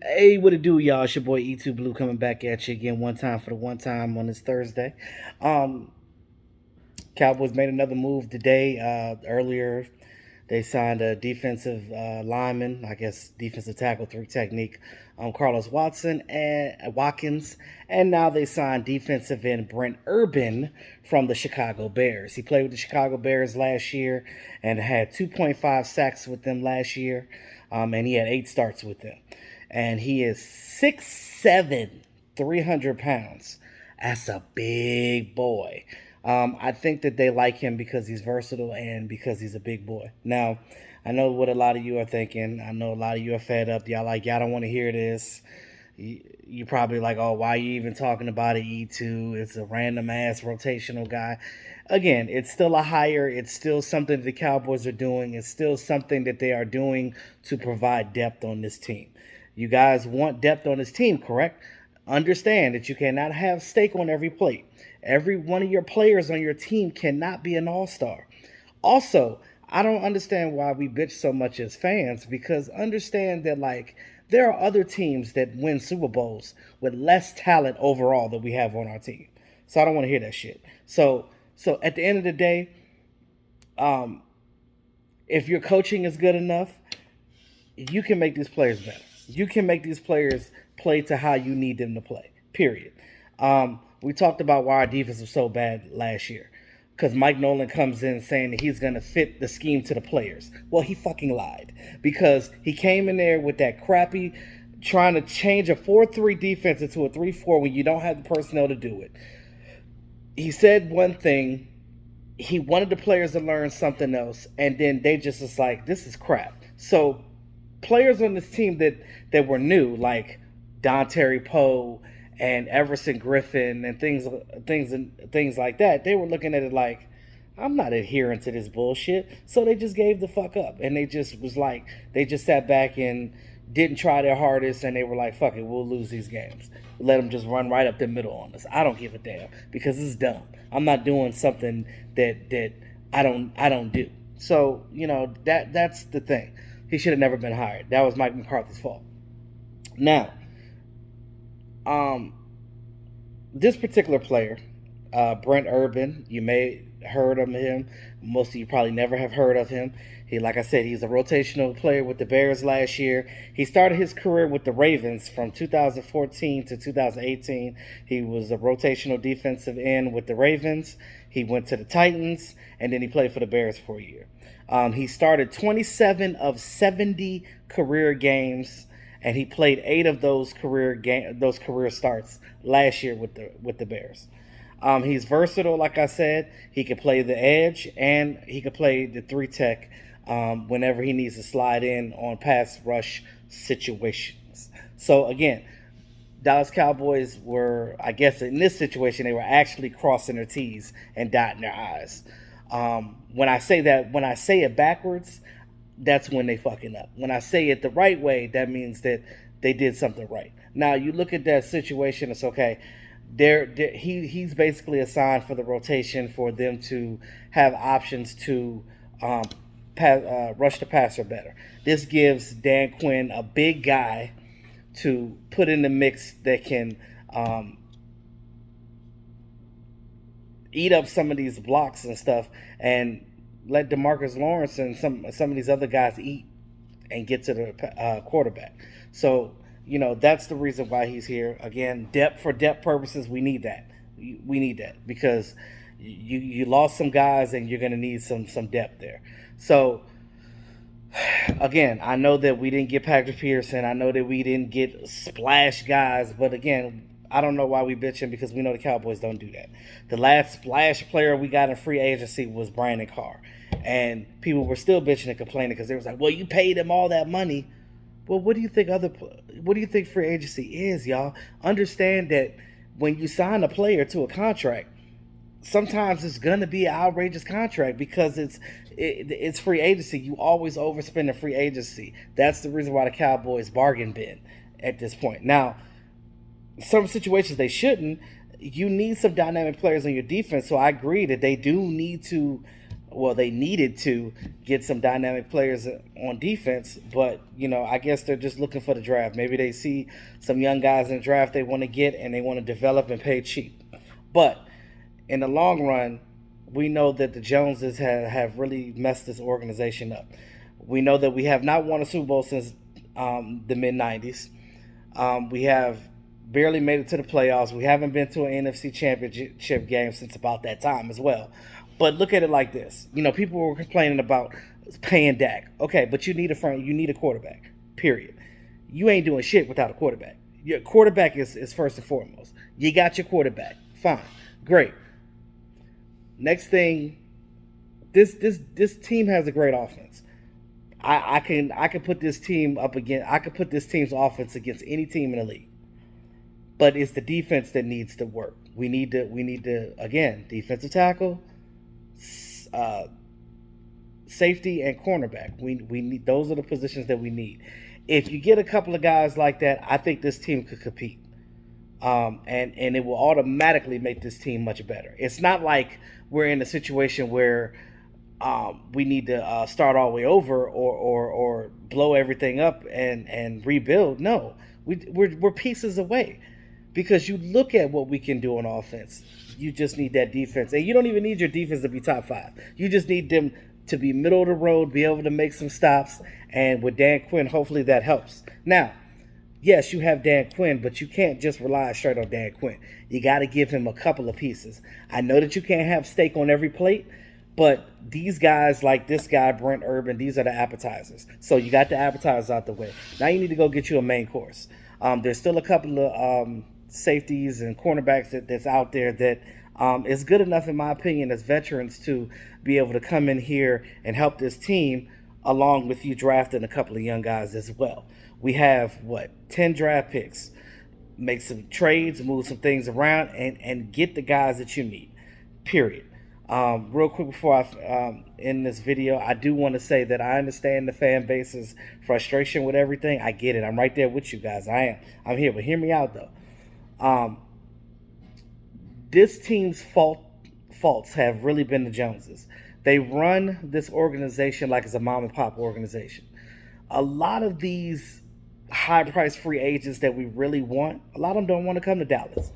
Hey, what it do, y'all? It's your boy E2 Blue coming back at you again one time for the one time on this Thursday. Um, Cowboys made another move today. Earlier, they signed a defensive lineman, I guess defensive tackle, three technique, Carlos Watson and Watkins, and now they signed defensive end Brent Urban from the Chicago Bears. He played with the Chicago Bears last year and had 2.5 sacks with them last year, and he had 8 starts with them. And he is 6'7", 300 pounds. That's a big boy. I think that they like him because he's versatile and because he's a big boy. Now, I know what a lot of you are thinking. I know a lot of you are fed up. Y'all don't want to hear this. You probably like, oh, why are you even talking about it, E2? It's a random ass rotational guy. Again, it's still a hire. It's still something the Cowboys are doing. It's still something that they are doing to provide depth on this team. You guys want depth on this team, correct? Understand that you cannot have steak on every plate. Every one of your players on your team cannot be an all-star. Also, I don't understand why we bitch so much as fans because understand that like there are other teams that win Super Bowls with less talent overall that we have on our team. So I don't want to hear that shit. So at the end of the day, um, if your coaching is good enough, you can make these players better. You can make these players play to how you need them to play. Period. We talked about why our defense was so bad last year because Mike Nolan comes in saying that he's going to fit the scheme to the players. Well, he fucking lied because he came in there with that crappy trying to change a 4-3 defense into a 3-4 when you don't have the personnel to do it. He said one thing, he wanted the players to learn something else, and then they just was like, this is crap. So players on this team that were new, like Don Terry Poe and Everson Griffin and things like that, they were looking at it like, I'm not adhering to this bullshit. So they just gave the fuck up, and they just was like, they just sat back and didn't try their hardest, and they were like, fuck it, we'll lose these games. Let them just run right up the middle on us. I don't give a damn because it's dumb. I'm not doing something that I don't do. So that's the thing. He should have never been hired. That was Mike McCarthy's fault. Now, um, this particular player, Brent Urban, you may heard of him. Most of you probably never have heard of him. He, like I said, he's a rotational player with the Bears last year. He started his career with the Ravens from 2014 to 2018. He was a rotational defensive end with the Ravens. He went to the Titans, and then he played for the Bears for a year. He started 27 of 70 career games, and he played 8 of those career starts last year with the Bears. He's versatile, like I said. He can play the edge and he can play the three tech whenever he needs to slide in on pass rush situations. So again, Dallas Cowboys were, I guess, in this situation, they were actually crossing their T's and dotting their I's. When I say that, when I say it backwards, that's when they fucking up. When I say it the right way, that means that they did something right. Now you look at that situation, it's okay. He's basically assigned for the rotation for them to have options to um, rush the passer better. This gives Dan Quinn a big guy to put in the mix that can um, eat up some of these blocks and stuff, and let Demarcus Lawrence and some of these other guys eat and get to the quarterback. So that's the reason why he's here. Again, depth for depth purposes, we need that. We need that because you lost some guys and you're going to need some depth there. So again, I know that we didn't get Patrick Peterson. I know that we didn't get splash guys, but again, I don't know why we bitching because we know the Cowboys don't do that. The last splash player we got in free agency was Brandon Carr, and people were still bitching and complaining because they was like, "Well, you paid him all that money." Well, what do you think free agency is, y'all? Understand that when you sign a player to a contract, sometimes it's gonna be an outrageous contract because it's free agency. You always overspend a free agency. That's the reason why the Cowboys bargain bin at this point. Now, some situations they shouldn't. You need some dynamic players on your defense. So I agree that they do need to Well, they needed to get some dynamic players on defense, but I guess they're just looking for the draft. Maybe they see some young guys in the draft they want to get and they want to develop and pay cheap. But in the long run, we know that the Joneses have really messed this organization up. We know that we have not won a Super Bowl since the mid '90s. We have barely made it to the playoffs. We haven't been to an NFC championship game since about that time as well. But look at it like this. People were complaining about paying Dak. Okay, but you need a quarterback. Period. You ain't doing shit without a quarterback. Your quarterback is first and foremost. You got your quarterback. Fine. Great. Next thing, this team has a great offense. I can put this team up against I could put this team's offense against any team in the league. But it's the defense that needs to work. We need to again, defensive tackle, uh, safety, and cornerback. We need those are the positions that we need. If you get a couple of guys like that, I think this team could compete. And it will automatically make this team much better. It's not like we're in a situation where we need to start all the way over or blow everything up and rebuild. No, we're pieces away because you look at what we can do on offense. You just need that defense, and you don't even need your defense to be top five. You just need them to be middle of the road, be able to make some stops, and with Dan Quinn, hopefully that helps. Now, yes, you have Dan Quinn, but you can't just rely straight on Dan Quinn. You got to give him a couple of pieces. I know that you can't have steak on every plate, but these guys, like this guy, Brent Urban, these are the appetizers. So you got the appetizers out the way. Now you need to go get you a main course. There's still a couple of safeties and cornerbacks that's out there that is good enough, in my opinion, as veterans to be able to come in here and help this team along with you drafting a couple of young guys as well. We have, 10 draft picks. Make some trades, move some things around, and get the guys that you need, period. Real quick before I end this video, I do want to say that I understand the fan base's frustration with everything. I get it. I'm right there with you guys. I am. I'm here. But hear me out, though. This team's faults have really been the Joneses. They run this organization like it's a mom and pop organization. A lot of these high price free agents that we really want, a lot of them don't want to come to Dallas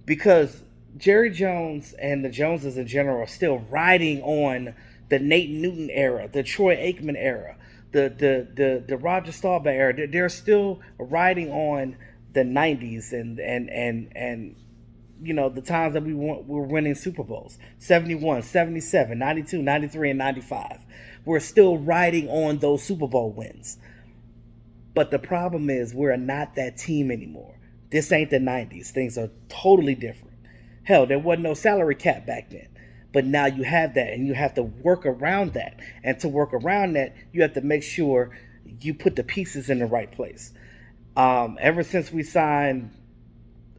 because Jerry Jones and the Joneses in general are still riding on the Nate Newton era, the Troy Aikman era, the Roger Staubach era. They're still riding on the 90s and the times that we're winning Super Bowls, 71, 77, 92, 93, and 95. We're still riding on those Super Bowl wins. But the problem is we're not that team anymore. This ain't the 90s. Things are totally different. Hell, there wasn't no salary cap back then. But now you have that, and you have to work around that. And to work around that, you have to make sure you put the pieces in the right place. Ever since we signed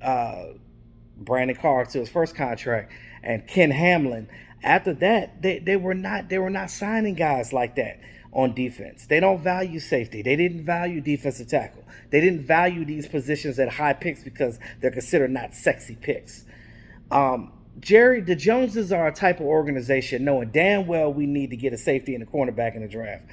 Brandon Carr to his first contract and Ken Hamlin, after that, they were not signing guys like that on defense. They don't value safety. They didn't value defensive tackle. They didn't value these positions at high picks because they're considered not sexy picks. The Joneses are a type of organization, knowing damn well we need to get a safety and a cornerback in the draft.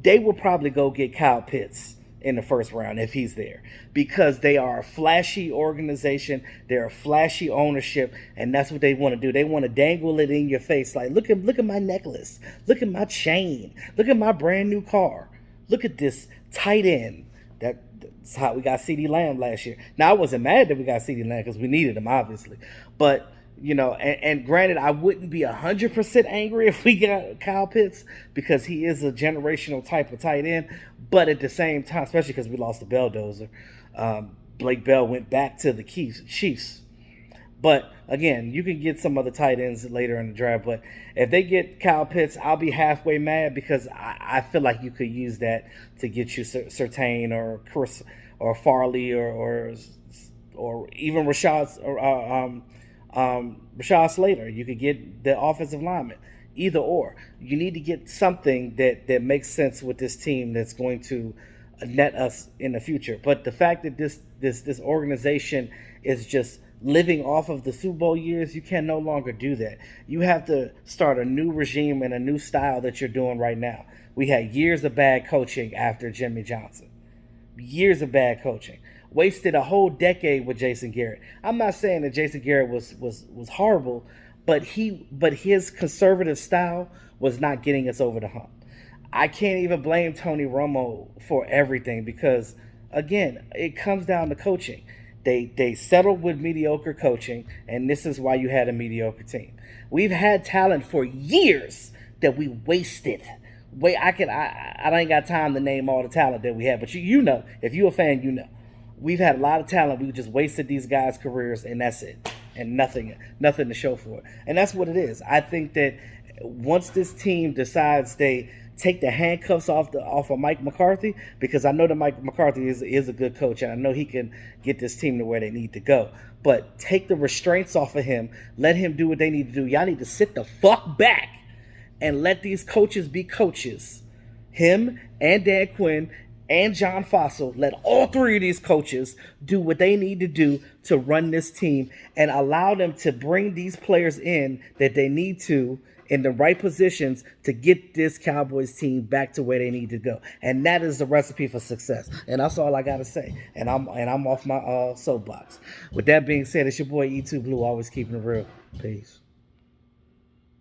They will probably go get Kyle Pitts in the first round if he's there, because they are a flashy organization. They're a flashy ownership, and that's what they want to do. They want to dangle it in your face like, look at my necklace, look at my chain, look at my brand new car, look at this tight end. That's how we got CeeDee Lamb last year. Now, I wasn't mad that we got CeeDee Lamb because we needed him, obviously, but and granted, I wouldn't be 100% angry if we got Kyle Pitts because he is a generational type of tight end. But at the same time, especially because we lost the Belldozer, Blake Bell went back to the Chiefs. But again, you can get some other tight ends later in the draft. But if they get Kyle Pitts, I'll be halfway mad because I feel like you could use that to get you Surtain or Chris or Farley or even Rashad Slater. You could get the offensive lineman. Either or. You need to get something that makes sense with this team that's going to net us in the future. But the fact that this organization is just living off of the Super Bowl years, you can no longer do that. You have to start a new regime and a new style that you're doing right now. We had years of bad coaching after Jimmy Johnson. Years of bad coaching. Wasted a whole decade with Jason Garrett. I'm not saying that Jason Garrett was horrible, but his conservative style was not getting us over the hump. I can't even blame Tony Romo for everything because again, it comes down to coaching. They settled with mediocre coaching, and this is why you had a mediocre team. We've had talent for years that we wasted. Wait, I ain't got time to name all the talent that we have, but you know, if you're a fan, you know. We've had a lot of talent. We just wasted these guys' careers, and that's it, and nothing to show for it. And that's what it is. I think that once this team decides they take the handcuffs off of Mike McCarthy, because I know that Mike McCarthy is a good coach, and I know he can get this team to where they need to go. But take the restraints off of him, let him do what they need to do. Y'all need to sit the fuck back and let these coaches be coaches. Him and Dan Quinn and John Fossil, let all three of these coaches do what they need to do to run this team and allow them to bring these players in that they need to in the right positions to get this Cowboys team back to where they need to go. And that is the recipe for success. And that's all I gotta say. And I'm off my soapbox. With that being said, it's your boy E2 Blue, always keeping it real. Peace.